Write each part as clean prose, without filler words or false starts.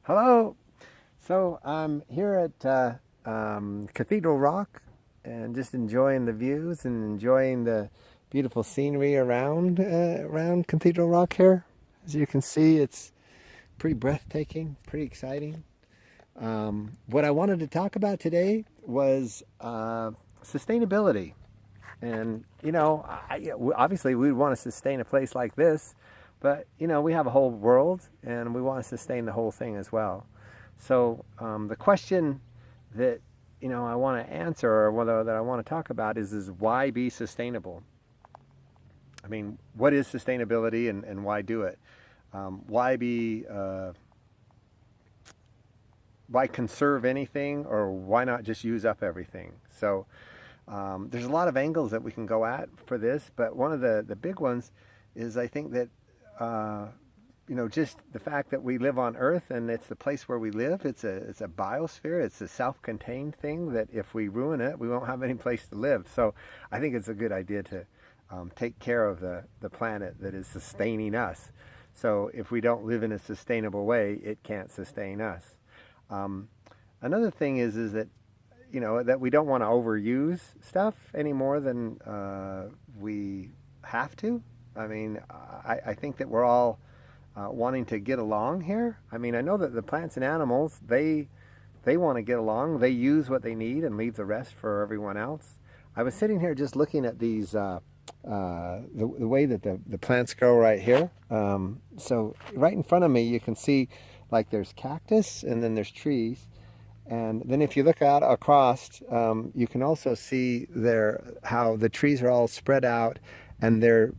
Hello. So I'm here at Cathedral Rock and just enjoying the views and enjoying the beautiful scenery around Cathedral Rock here. As you can see, it's pretty breathtaking, pretty exciting. What I wanted to talk about today was sustainability. And, obviously we would want to sustain a place like this, but, we have a whole world and we want to sustain the whole thing as well. So the question that, I want to answer or whether that I want to talk about is why be sustainable? I mean, what is sustainability and why do it? Why be, why conserve anything or why not just use up everything? So there's a lot of angles that we can go at for this, but one of the big ones is I think that uh, just the fact that we live on Earth and it's the place where we live. It's a biosphere. It's a self-contained thing that if we ruin it, we won't have any place to live. So I think it's a good idea to take care of the planet that is sustaining us. So if we don't live in a sustainable way, it can't sustain us. Um, Another thing is that that we don't want to overuse stuff any more than we have to. I mean, I think that we're all wanting to get along here. I mean, I know that the plants and animals they want to get along. They use what they need and leave the rest for everyone else. I was sitting here just looking at these the way that the plants grow right here. So right in front of me, you can see like there's cactus and then there's trees. And then if you look out across, you can also see there how the trees are all spread out and they're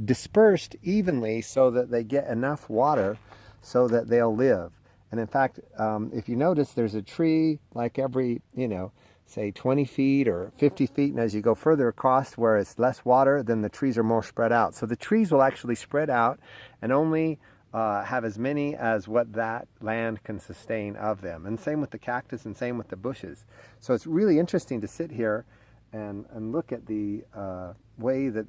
dispersed evenly so that they get enough water so that they'll live. And in fact, if you notice, there's a tree like every, say 20 feet or 50 feet. And as you go further across where it's less water, then the trees are more spread out. So the trees will actually spread out and only have as many as what that land can sustain of them. And same with the cactus and same with the bushes. So it's really interesting to sit here and look at the way that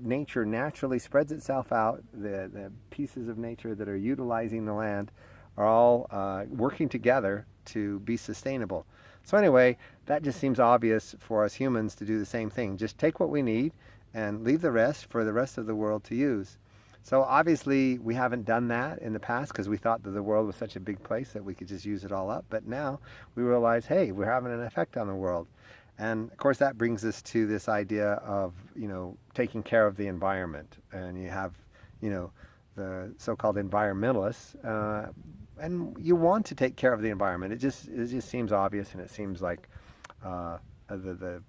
nature naturally spreads itself out. The pieces of nature that are utilizing the land are all working together to be sustainable. So anyway, that just seems obvious for us humans to do the same thing. Just take what we need and leave the rest for the rest of the world to use. So obviously we haven't done that in the past because we thought that the world was such a big place that we could just use it all up. But now we realize, hey, we're having an effect on the world. And of course that brings us to this idea of, taking care of the environment. And you have, the so-called environmentalists, and you want to take care of the environment. It just seems obvious, and it seems like the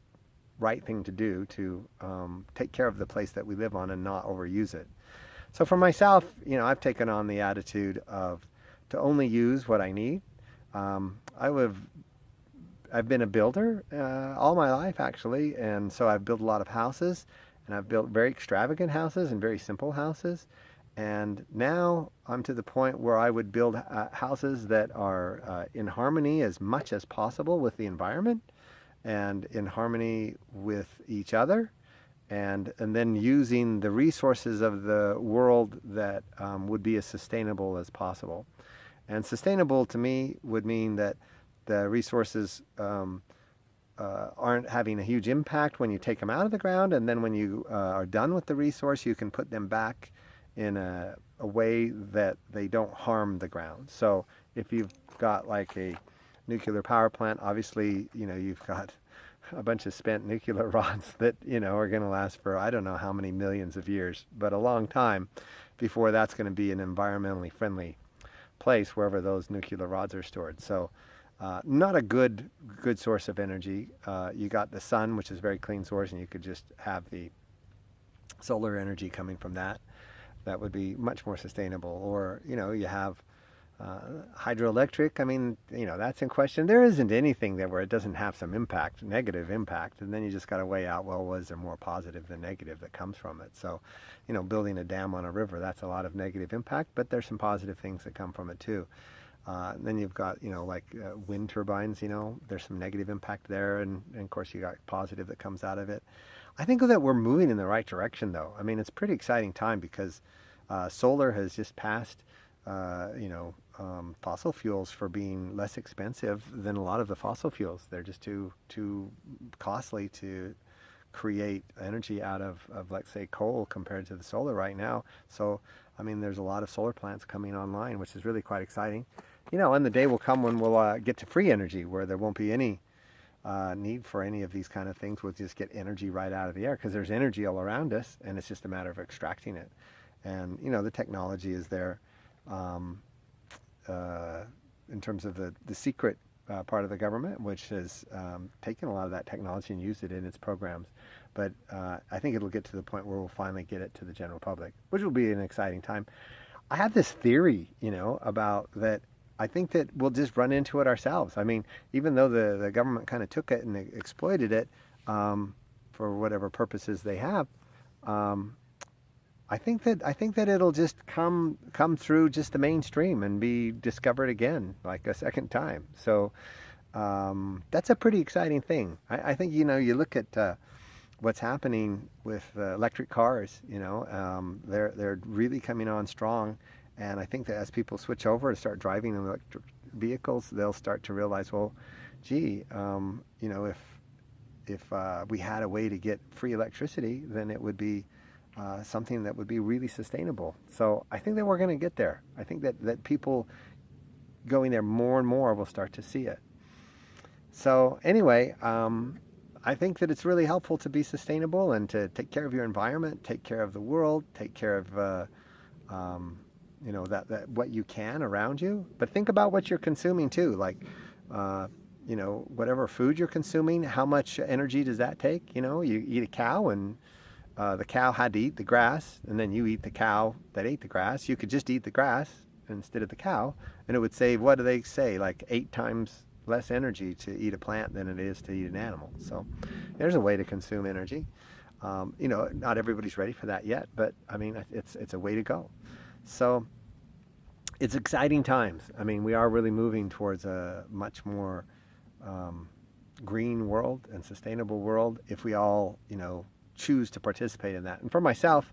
right thing to do to take care of the place that we live on and not overuse it. So for myself, I've taken on the attitude of to only use what I need. I've been a builder all my life actually, and so I've built a lot of houses, and I've built very extravagant houses and very simple houses. And now I'm to the point where I would build houses that are in harmony as much as possible with the environment and in harmony with each other, and then using the resources of the world that would be as sustainable as possible. And sustainable to me would mean that the resources aren't having a huge impact when you take them out of the ground, and then when you are done with the resource, you can put them back in a way that they don't harm the ground. So if you've got like a nuclear power plant, obviously, you've got a bunch of spent nuclear rods that, are going to last for I don't know how many millions of years, but a long time before that's going to be an environmentally friendly place wherever those nuclear rods are stored. So not a good source of energy. You got the sun, which is a very clean source, and you could just have the solar energy coming from that. That would be much more sustainable. Or, you have hydroelectric. I mean, that's in question. There isn't anything there where it doesn't have some impact, negative impact. And then you just got to weigh out, well, was there more positive than negative that comes from it? So, building a dam on a river, that's a lot of negative impact, but there's some positive things that come from it too. Then you've got, like wind turbines, there's some negative impact there. And of course you got positive that comes out of it. I think that we're moving in the right direction though. I mean, it's a pretty exciting time because solar has just passed, fossil fuels for being less expensive than a lot of the fossil fuels. They're just too costly to create energy out of, let's say, coal compared to the solar right now. So, I mean, there's a lot of solar plants coming online, which is really quite exciting. And the day will come when we'll get to free energy, where there won't be any need for any of these kind of things. We'll just get energy right out of the air because there's energy all around us, and it's just a matter of extracting it. And the technology is there in terms of the secret part of the government, which has taken a lot of that technology and used it in its programs. But I think it'll get to the point where we'll finally get it to the general public, which will be an exciting time. I have this theory, about that. I think that we'll just run into it ourselves. I mean, even though the government kind of took it and exploited it for whatever purposes they have, I think that it'll just come through just the mainstream and be discovered again, like a second time. So that's a pretty exciting thing. I think you look at what's happening with electric cars. They're really coming on strong. And I think that as people switch over and start driving electric vehicles, they'll start to realize, well, gee, if we had a way to get free electricity, then it would be something that would be really sustainable. So I think that we're going to get there. I think that people going there more and more will start to see it. So anyway, I think that it's really helpful to be sustainable and to take care of your environment, take care of the world, take care of that what you can around you. But think about what you're consuming too. Like, whatever food you're consuming, how much energy does that take? You eat a cow and the cow had to eat the grass, and then you eat the cow that ate the grass. You could just eat the grass instead of the cow, and it would save, what do they say, like 8 times less energy to eat a plant than it is to eat an animal. So there's a way to consume energy. Not everybody's ready for that yet, but I mean, it's a way to go. So it's exciting times. I mean, we are really moving towards a much more green world and sustainable world if we all, choose to participate in that. And for myself,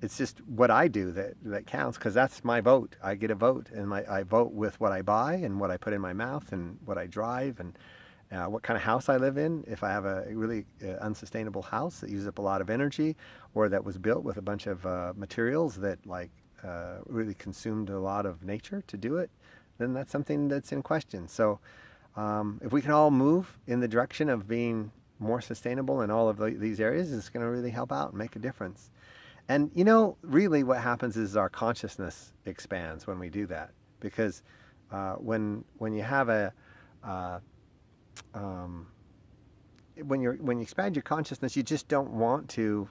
it's just what I do that counts, because that's my vote. I get a vote, and I vote with what I buy and what I put in my mouth and what I drive and what kind of house I live in. If I have a really unsustainable house that uses up a lot of energy, or that was built with a bunch of materials that really consumed a lot of nature to do it, then that's something that's in question. So if we can all move in the direction of being more sustainable in all of these areas, it's going to really help out and make a difference. And really what happens is our consciousness expands when we do that, because when you have when you expand your consciousness, you just don't want to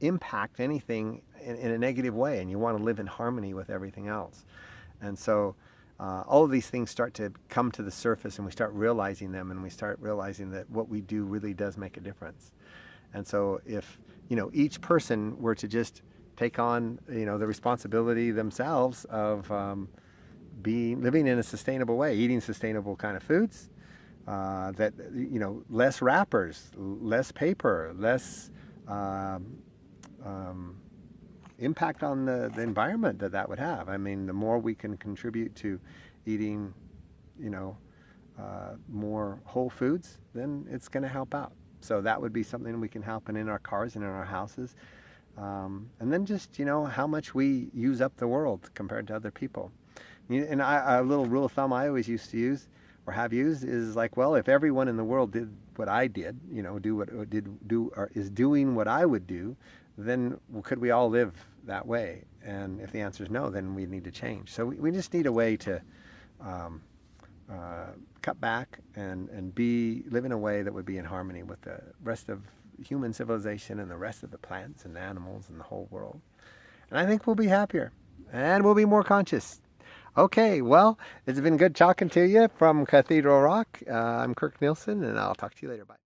impact anything in a negative way, and you want to live in harmony with everything else. And so all of these things start to come to the surface, and we start realizing them, and we start realizing that what we do really does make a difference. And so if each person were to just take on the responsibility themselves of living in a sustainable way, eating sustainable kind of foods, that less wrappers, less paper, less impact on the environment that would have. I mean, the more we can contribute to eating, more whole foods, then it's going to help out. So that would be something we can help in our cars and in our houses. And then just, how much we use up the world compared to other people. And a little rule of thumb I always used to use, or have used, is like, well, if everyone in the world did what I did, is doing what I would do, then could we all live that way? And if the answer is no, then we need to change. So we just need a way to cut back and live in a way that would be in harmony with the rest of human civilization and the rest of the plants and animals and the whole world. And I think we'll be happier, and we'll be more conscious. Okay, well, it's been good talking to you from Cathedral Rock. I'm Kirk Nielsen, and I'll talk to you later. Bye.